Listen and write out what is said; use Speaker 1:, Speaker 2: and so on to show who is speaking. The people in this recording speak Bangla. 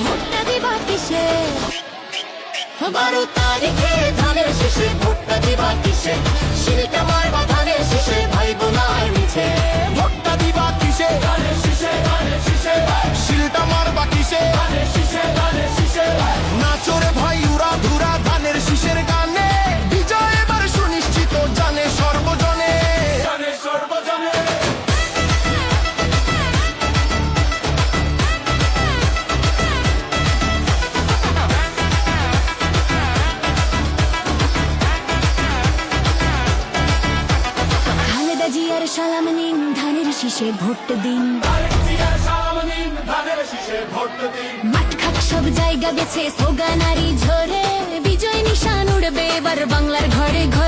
Speaker 1: ভোটটা দিবা কিসে? 12 তারিখে ধানের শীষে ভোটটা দিবা কিসে? শিলটা মারবা ধানের শীষে ভাই বোনার মিছে।
Speaker 2: ভোটটা দিবা কিসে?
Speaker 3: ধানের শীষে, ধানের শীষে,
Speaker 2: শিলটা মারবা কিসে?
Speaker 3: ধানের শীষে, ধানের শীষে।
Speaker 2: নাচরে ভাই উড়া ধুরা ধানের শীষের গানে, বিজয় এবার সুনিশ্চিত জানে সর্বজনে।
Speaker 3: জানে সর্বজনে।
Speaker 1: খালেদা জিয়ার সালাম নিন, ধানের শীষে ভোট দিন।
Speaker 3: তারেক জিয়ার সালাম নিন, ধানের শীষে ভোট দিন।
Speaker 1: মাঠঘাট সব জায়গা গেছে স্লোগানারি ঝরে, বিজয় নিশান উড়বে এবার বাংলার ঘরে ঘরে।